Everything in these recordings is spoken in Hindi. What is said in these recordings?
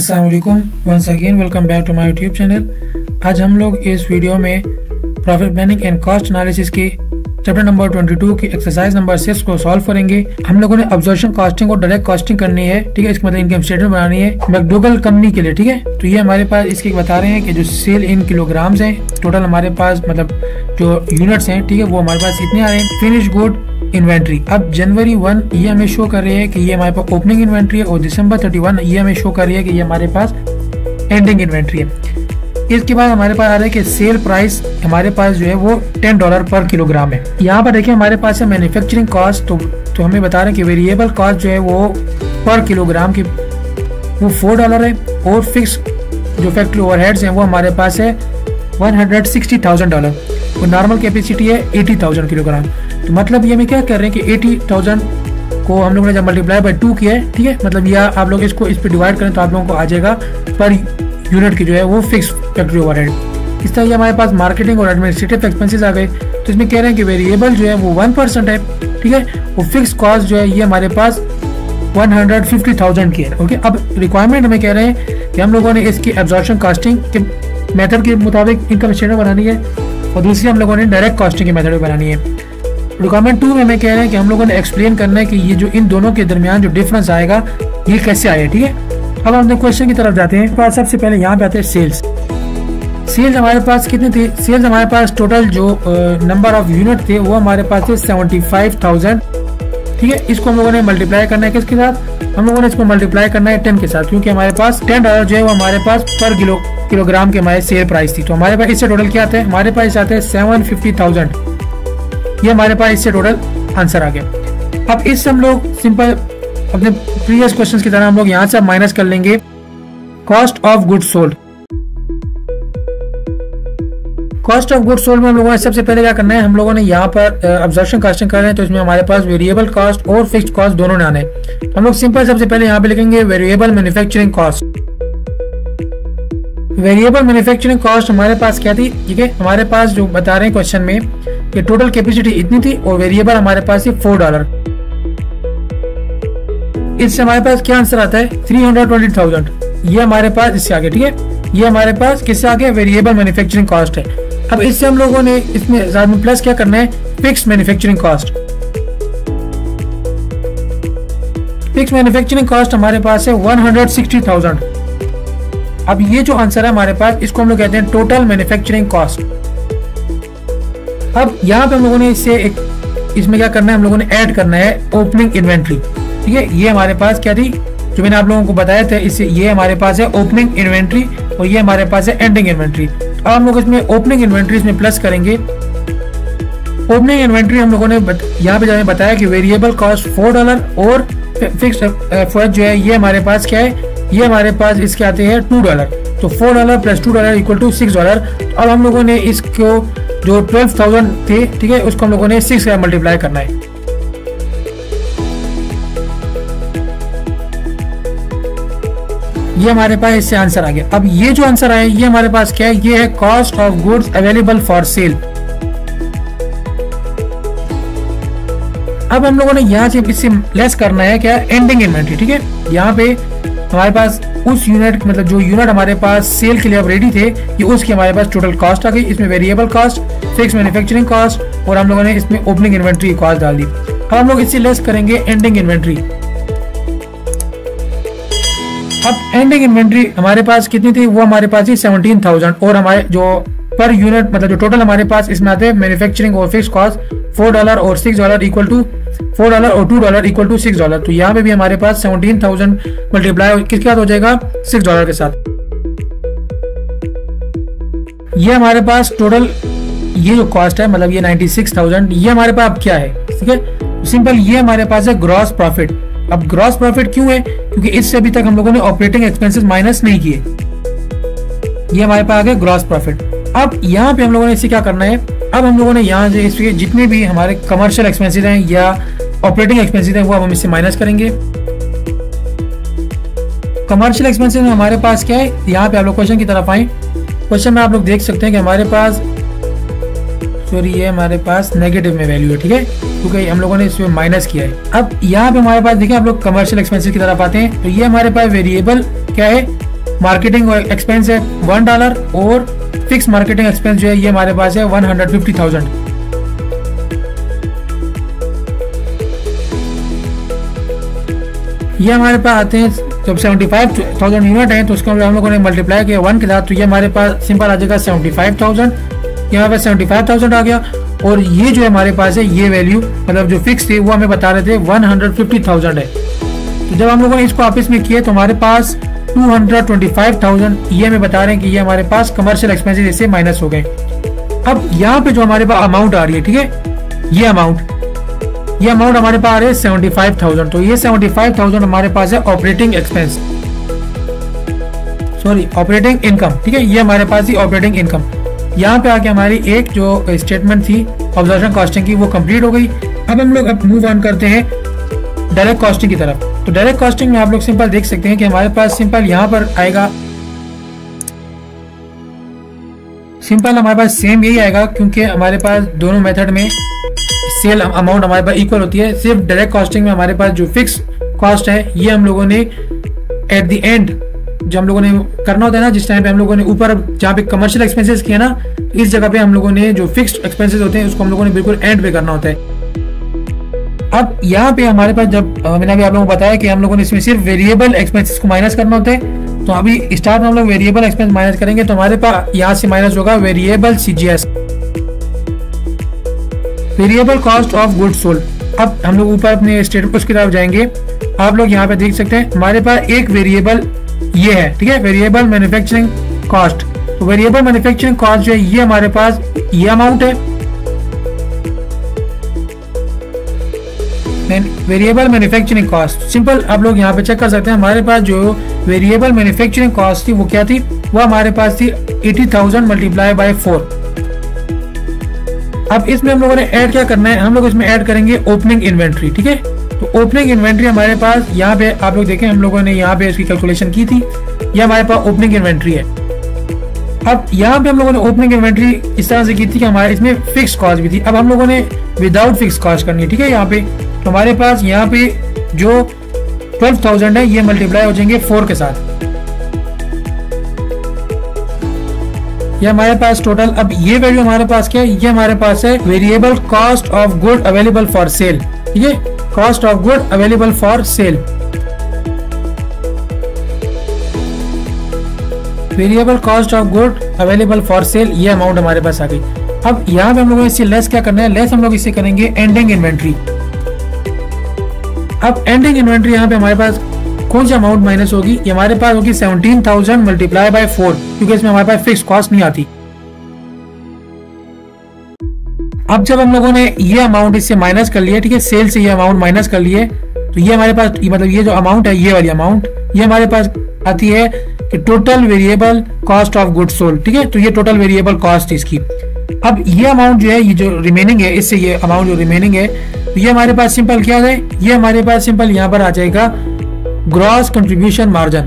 अस्सलाम वालेकुम, once again welcome back to my YouTube channel. आज हम लोग इस वीडियो में profit planning and cost analysis की चैप्टर नंबर 22 की एक्सरसाइज नंबर 6 को सॉल्व करेंगे। हम लोगों ने ऑब्जर्वेशन कॉस्टिंग और डायरेक्ट कॉस्टिंग करनी है, ठीक है। इसके मतलब इनकम स्टेटमेंट बनानी है मैकडोगल कंपनी के लिए, ठीक है। तो ये हमारे पास इसके बता रहे हैं कि जो सेल इन किलोग्राम्स है, टोटल हमारे पास मतलब जो यूनिट्स हैं, ठीक है, वो हमारे पास इतने आ रहे हैं। फिनिश गुड इन्वेंट्री अब जनवरी 1 ये हमें शो कर रही है कि ये हमारे पास ओपनिंग इन्वेंट्री है, और दिसंबर 31 ये हमें शो कर रही है कि ये हमारे पास एंडिंग इन्वेंट्री है। इसके बाद हमारे पास आ रहा है कि सेल प्राइस हमारे पास जो है वो $10 पर किलोग्राम है। यहाँ पर देखिए हमारे पास है मैन्युफैक्चरिंग कॉस्ट, तो हमें बता रहे हैं कि वेरिएबल कॉस्ट जो है वो पर किलोग्राम की वो $4 है, और फिक्स जो फैक्ट्री ओवरहेड्स हैं वो हमारे पास है $160,000, और नॉर्मल कैपेसिटी है 80,000 किलोग्राम। तो मतलब ये हमें क्या कर रहे हैं कि 80,000 को हम लोगों ने जब मल्टीप्लाई बाय 2 किया है, ठीक है, मतलब या आप लोग इसको इस पर डिवाइड करें तो आप लोगों को आ जाएगा पर यूनिट की जो है वो फिक्स फैक्ट्री ओवरहेड। इस तरह हमारे पास मार्केटिंग और एडमिनिस्ट्रेटिव एक्सपेंसेस आ गए। तो इसमें कह रहे हैं कि वेरिएबल जो है वो 1% है, ठीक है, और फिक्स कॉस्ट जो है ये हमारे पास 150,000 की है। ओके, अब रिक्वायरमेंट हमें कह रहे हैं कि हम लोगों ने इसकी एब्जॉर्प्शन कॉस्टिंग के मेथड के मुताबिक इनकम स्टेटमेंट बनानी है, और दूसरी हम लोगों ने डायरेक्ट कॉस्टिंग के मेथड बनानी है। रिक्वायरमेंट 2 में हमें कह रहे हैं कि हम लोगों ने एक्सप्लेन करना है कि ये जो इन दोनों के दरमियान जो डिफरेंस आएगा ये कैसे आया, ठीक है। अब हम क्वेश्चन की तरफ जाते हैं। सबसे पहले यहाँ पे आते हैं सेल्स हमारे पास कितने थे। सेल्स हमारे पास टोटल जो नंबर ऑफ यूनिट थे वो हमारे पास थे 75,000, ठीक है। इसको हम लोगों ने मल्टीप्लाई करना है किसके साथ, हम लोगों ने इसको मल्टीप्लाई करना है 10 के साथ, क्योंकि हमारे पास $10 जो है वो हमारे पास पर किलोग्राम के हमारे सेल प्राइस थी। तो हमारे पास इससे टोटल क्या आते हैं, हमारे पास आते हैं 750,000। ये हमारे पास इससे टोटल आंसर आ गया। अब इससे हम लोग सिंपल अपने प्रीवियस क्वेश्चंस की तरह हम लोग यहाँ से माइनस कर लेंगे cost of goods sold. Cost of goods sold में हम लोगों ने सबसे पहले क्या करना है, हम लोगों ने यहाँ पर अब्जॉर्प्शन कॉस्टिंग कर रहे हैं, तो इसमें हमारे पास वेरिएबल कॉस्ट और फिक्स्ड कॉस्ट दोनों ने आने हैं। हम लोग सिंपल सबसे पहले यहाँ पे लिखेंगे variable manufacturing cost. Variable manufacturing cost हमारे पास क्या थी, ठीक है, हमारे पास जो बता रहे हैं क्वेश्चन में कि टोटल कैपेसिटी इतनी थी और वेरिएबल हमारे पास है $4। इससे हमारे पास क्या आंसर आता है 320,000। ये हमारे पास इससे आगे, ठीक है, ये हमारे पास किससे आगे वेरिएबल मैन्युफैक्चरिंग कॉस्ट है। अब इससे हम लोगों ने इसमें प्लस क्या करना है fix manufacturing cost. Fix manufacturing cost हमारे पास है 160,000। अब ये जो आंसर है हमारे पास इसको हम लोग कहते हैं टोटल मैन्युफैक्चरिंग कॉस्ट। अब यहाँ पे हम लोगों ने इसमें क्या करना है, हम लोगों ने ऐड करना है ओपनिंग इन्वेंट्री, ठीक है। ये हमारे पास क्या थी जो मैंने आप लोगों को बताया था, इससे ये हमारे पास है ओपनिंग इन्वेंट्री और ये हमारे पास है एंडिंग इन्वेंट्री। अब हम लोग इसमें ओपनिंग इन्वेंट्री इसमें प्लस करेंगे। ओपनिंग इन्वेंट्री हम लोगों ने यहाँ पे जाने बताया कि वेरिएबल कॉस्ट $4 और फिक्स जो है ये हमारे पास क्या है, ये हमारे पास इसके आते हैं $2। तो $4 प्लस $2 इक्वल टू $6। अब हम लोगों ने इसको जो 12,000 थे, ठीक है, उसको हम लोगों ने 6 से मल्टीप्लाई करना है। ये हमारे पास इससे आंसर आ गया। अब ये जो आंसर आया ये हमारे पास क्या है, ये है cost of goods available for sale. अब हम लोगों ने यहाँ से इससे लेस करना है क्या, एंडिंग इन्वेंट्री, ठीक है। यहाँ पे हमारे पास उस यूनिट मतलब जो यूनिट हमारे पास सेल के लिए अब रेडी थे, ये उसकी हमारे पास टोटल कॉस्ट आ गई। इसमें variable cost, fix manufacturing cost और हम लोगों ने इसमें ओपनिंग इन्वेंट्री कॉस्ट डाल दी। अब हम लोग इससे लेस करेंगे एंडिंग इन्वेंट्री। अब एंडिंग इन्वेंट्री हमारे पास कितनी थी, वो हमारे पास थी 17,000, और हमारे जो पर यूनिट मतलब जो टोटल हमारे पास इसमें आते हैं मैन्युफैक्चरिंग और फिक्स कॉस्ट $4 और $6 इक्वल टू $4 और $2 इक्वल टू $6। तो यहाँ पे भी हमारे पास 17,000 मल्टीप्लाई किसके साथ हो जाएगा, $6 के साथ। ये हमारे पास टोटल ये जो कॉस्ट है मतलब ये 96,000, ये हमारे पास अब क्या है, ठीक है, सिंपल ये हमारे पास है ग्रॉस प्रॉफिट। अब ग्रॉस प्रॉफिट क्यों है, क्योंकि इससे अभी तक हम लोगों ने ऑपरेटिंग एक्सपेंसेस माइनस नहीं किए। ये हमारे पास आ गया ग्रॉस प्रॉफिट। अब यहाँ पे हम लोगों ने इससे क्या करना है, अब हम लोगों ने यहाँ से इसके जितने भी हमारे कमर्शियल एक्सपेंसेस हैं या ऑपरेटिंग एक्सपेंसेस हैं वो अब हम इससे माइनस करेंगे। कमर्शियल एक्सपेंसेस में हमारे पास क्या है, यहाँ पे आप लोग क्वेश्चन की तरफ आए। क्वेश्चन में आप लोग देख सकते हैं कि हमारे पास सॉरी ये हमारे पास नेगेटिव में वैल्यू है, ठीक है, क्योंकि हम लोगों ने इसमें माइनस किया है। अब यहाँ पे हमारे पास देखिए आप लोग कमर्शियल एक्सपेंसेस की तरफ आते हैं, तो ये हमारे पास वेरिएबल क्या है मार्केटिंग एक्सपेंस है $1 और फिक्स मार्केटिंग एक्सपेंस जो है ये हमारे पास है 150,000। ये हमारे पास आते हैं जब 75,000 यूनिट है तो उसको हम लोगों ने मल्टीप्लाई किया 1 के साथ, तो ये हमारे पास सिंपल आ जाएगा 75,000। यहाँ पे 75,000 आ गया और ये जो हमारे पास है ये वैल्यू मतलब जो फिक्स थी वो हमें बता रहे थे 150,000 है। तो जब हम लोगों ने इसको आपस में किया तो हमारे पास 225,000 ये हमें बता रहे हैं कि ये हमारे पास कमर्शियल एक्सपेंसेस इससे माइनस हो गए। अब यहाँ पे जो हमारे पास अमाउंट आ रही है, ठीक है, ये अमाउंट हमारे पास आ रही है 75,000। तो ये 75,000 हमारे पास है operating expense, sorry operating income, ठीक है, ये हमारे पास ही ऑपरेटिंग इनकम। यहाँ पे आके हमारी एक जो स्टेटमेंट थी ऑब्जर्वेशन कॉस्टिंग की वो कंप्लीट हो गई। अब हम लोग मूव ऑन करते हैं डायरेक्ट कॉस्टिंग की तरफ। तो डायरेक्ट कॉस्टिंग में आप लोग सिंपल देख सकते हैं कि हमारे पास सिंपल यहाँ पर आएगा, सिंपल हमारे पास सेम यही आएगा क्योंकि हमारे पास दोनों मेथड में सेल अमाउंट हमारे पास इक्वल होती है। सिर्फ डायरेक्ट कॉस्टिंग में हमारे पास जो फिक्स कॉस्ट है ये हम लोगों ने एट द एंड जो हम लोगों ने करना होता है ना, जिस टाइम पे हम लोगों ने ऊपर जहाँ पे कमर्शियल एक्सपेंसेस किया ना, इस जगह पे हम लोगों ने जो फिक्स्ड एक्सपेंसेस होते हैं उसको हम लोगों ने बिल्कुल एंड पे करना होता है। अब यहाँ पे हमारे पास जब मैंने अभी आप लोगों को बताया कि हम लोगों ने इसमें सिर्फ वेरिएबल एक्सपेंसेस को माइनस करना होता है, तो अभी स्टार्ट में हम लोग वेरिएबल एक्सपेंस माइनस करेंगे तो हमारे पास यहाँ से माइनस होगा variable CGS, variable cost of goods sold. अब हम लोग ऊपर अपने स्टेटमेंट उसकी तरफ जाएंगे, आप लोग यहाँ पे देख सकते हैं हमारे पास एक वेरिएबल ये है, ठीक है, वेरिएबल मैन्युफैक्चरिंग कॉस्ट। तो वेरिएबल मैन्युफैक्चरिंग कॉस्ट जो है ये हमारे पास ये अमाउंट है, वेरिएबल मैन्युफैक्चरिंग कॉस्ट। सिंपल आप लोग यहाँ पे चेक कर सकते हैं हमारे पास जो वेरिएबल मैन्युफैक्चरिंग कॉस्ट थी वो क्या थी, वो हमारे पास थी 80,000 मल्टीप्लाई बाय 4। अब इसमें हम लोगों ने ऐड क्या करना है, हम लोग इसमें ऐड करेंगे ओपनिंग इन्वेंट्री, ठीक है। तो ओपनिंग इन्वेंट्री हमारे पास यहाँ पे आप लोग देखें, हम लोगों ने यहाँ पे इसकी कैलकुलेशन की थी, ये हमारे पास ओपनिंग इन्वेंट्री है। अब यहाँ पे हम लोगों ने ओपनिंग इन्वेंट्री इस तरह से की थी कि हमारे इसमें फिक्स कॉस्ट भी थी। अब हम लोगों ने विदाउट फिक्स कॉस्ट करनी है, ठीक है। यहाँ पे तो हमारे पास यहाँ पे जो 12,000 है ये मल्टीप्लाई हो जाएंगे 4 के साथ, ये हमारे पास टोटल। अब ये वैल्यू हमारे पास क्या है, ये हमारे पास है variable cost of good available for sale, ठीक है, cost of good available for sale, variable cost of good available for sale, ये अमाउंट हमारे पास आ गई। अब यहाँ पे हम लोगों ने इससे लेस क्या करना है, लेस हम लोग इससे करेंगे एंडिंग इन्वेंट्री। अब एंडिंग इन्वेंट्री यहाँ पे हमारे पास कौन सी अमाउंट माइनस होगी, ये हमारे पास होगी 17,000 मल्टीप्लाई बाय 4, क्योंकि इसमें हमारे पास फिक्स कॉस्ट नहीं आती। अब जब हम लोगों ने ये अमाउंट इससे माइनस कर लिया, ठीक है, सेल से ये अमाउंट माइनस कर लिए, तो ये हमारे पास मतलब ये जो अमाउंट है, ये वाली अमाउंट ये हमारे पास आती है कि total variable cost of goods sold, ठीक है। तो ये टोटल वेरिएबल कॉस्ट इसकी। अब ये अमाउंट जो है, ये जो रिमेनिंग है, इससे ये अमाउंट जो रिमेनिंग है, तो ये हमारे पास सिंपल क्या है, ये हमारे पास सिंपल यहाँ पर आ जाएगा ग्रॉस कंट्रीब्यूशन मार्जिन।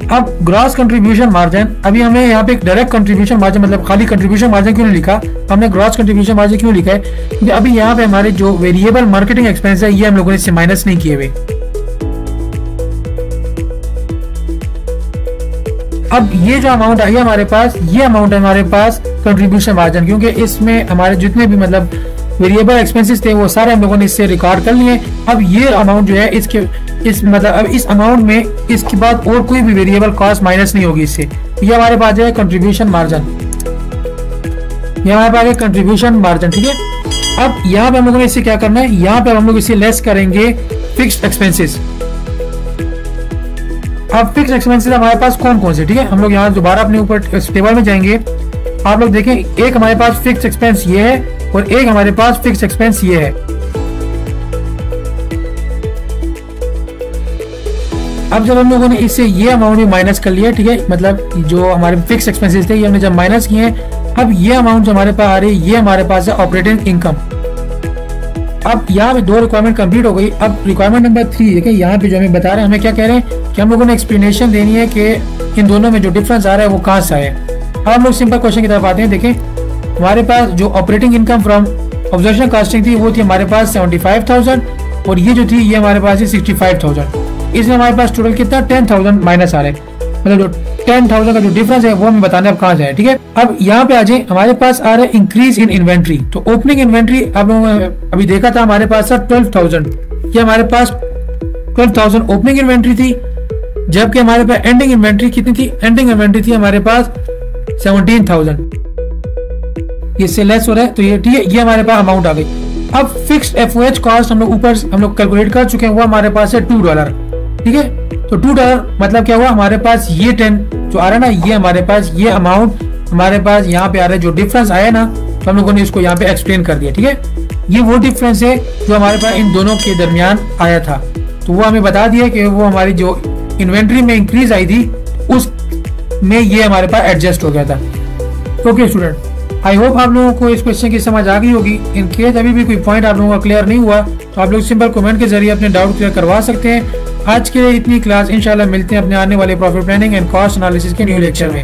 अब ग्रॉस कंट्रीब्यूशन मार्जिन, अभी हमें यहाँ पे डायरेक्ट कंट्रीब्यूशन मार्जिन मतलब खाली कंट्रीब्यूशन मार्जिन क्यों नहीं लिखा, हमने ग्रॉस कंट्रीब्यूशन मार्जिन क्यों लिखा है, क्योंकि अभी यहाँ पे हमारे जो वेरिएबल मार्केटिंग एक्सपेंस है ये हम लोगों ने इससे माइनस नहीं किए हुए। अब ये जो अमाउंट आई है हमारे पास, ये अमाउंट है हमारे पास कंट्रीब्यूशन मार्जिन, क्योंकि इसमें हमारे जितने भी मतलब वेरिएबल एक्सपेंसेस थे वो सारे हम लोगों ने इससे रिकॉर्ड कर लिए। अब ये अमाउंट जो है इसके इस मतलब अब इस अमाउंट में इसके बाद और कोई भी वेरिएबल कॉस्ट माइनस नहीं होगी इससे। ये हमारे पास है कंट्रीब्यूशन मार्जिन, ये हमारे पास है कंट्रीब्यूशन मार्जिन, ठीक है। अब यहाँ पे हम लोगों ने इससे क्या करना है, यहाँ पे हम लोग इससे लेस करेंगे फिक्स्ड एक्सपेंसेस। अब फिक्स एक्सपेंसेस हमारे पास कौन कौन से, ठीक है, हम लोग यहाँ दोबारा अपने ऊपर टेबल में जाएंगे, आप लोग देखें एक हमारे पास फिक्स एक्सपेंस ये है और एक हमारे पास फिक्स एक्सपेंस ये है। अब जब हम लोगों ने इससे ये अमाउंट भी माइनस कर लिया, ठीक है, मतलब जो हमारे फिक्स एक्सपेंसेस थे ये हमने जब माइनस किए हैं, अब ये अमाउंट जो हमारे पास आ रही है ये हमारे पास है ऑपरेटिंग इनकम। अब यहाँ पे 2 रिक्वायरमेंट कंप्लीट हो गई। अब रिक्वायरमेंट नंबर 3 देखिए, यहाँ पे जो हमें बता रहे हैं, हमें क्या कह रहे हैं कि हम लोगों ने एक्सप्लेनेशन देनी है कि इन दोनों में जो डिफरेंस आ रहा है वो कहाँ से आया। अब हम लोग सिंपल क्वेश्चन की तरफ आते हैं। देखें हमारे पास जो operating income from observation costing थी वो थी हमारे पास 75,000 और ये जो थी ये हमारे पास है 65,000। इसमें हमारे पास टोटल कितना 10,000 माइनस आ रहा है, मतलब जो 10,000 का जो डिफरेंस है वो हमें बताना है अब कहाँ जाए। ठीक है, अब यहाँ पे आ जाए, हमारे पास आ रहा है इंक्रीज इन इन्वेंट्री। तो ओपनिंग इन्वेंट्री आप लोगों ने अभी देखा था हमारे पास था 12,000, ये हमारे पास 12,000 ओपनिंग इन्वेंट्री थी, जबकि हमारे पास एंडिंग इन्वेंट्री कितनी थी, एंडिंग इन्वेंट्री थी हमारे पास 17,000, इससे लेस हो रहा है। तो ये ठीक है, ये हमारे पास अमाउंट आ गई। अब फिक्स्ड एफओएच कॉस्ट हम लोग ऊपर हम लोग कैलकुलेट कर चुके हैं, वो हमारे पास है $2। ठीक है, तो $2 मतलब क्या हुआ, हमारे पास ये 10 जो आ रहा है ना, ये हमारे पास ये अमाउंट हमारे पास यहाँ पे आ रहा है, जो डिफरेंस आया ना, तो हम लोगों ने इसको यहाँ पे एक्सप्लेन कर दिया। ठीक है, ये वो डिफरेंस है जो हमारे पास इन दोनों के दरमियान आया था, तो वो हमें बता दिया कि वो हमारी जो इन्वेंट्री में इंक्रीज आई थी उस में ये हमारे पास एडजस्ट हो गया था। ओके स्टूडेंट, आई होप आप लोगों को इस क्वेश्चन की समझ आ गई होगी। इन केस अभी भी कोई पॉइंट आप लोगों का क्लियर नहीं हुआ तो आप लोग सिंपल कमेंट के जरिए अपने डाउट क्लियर करवा सकते हैं। आज के लिए इतनी क्लास, इंशाल्लाह मिलते हैं अपने आने वाले profit planning and cost analysis के न्यू लेक्चर में।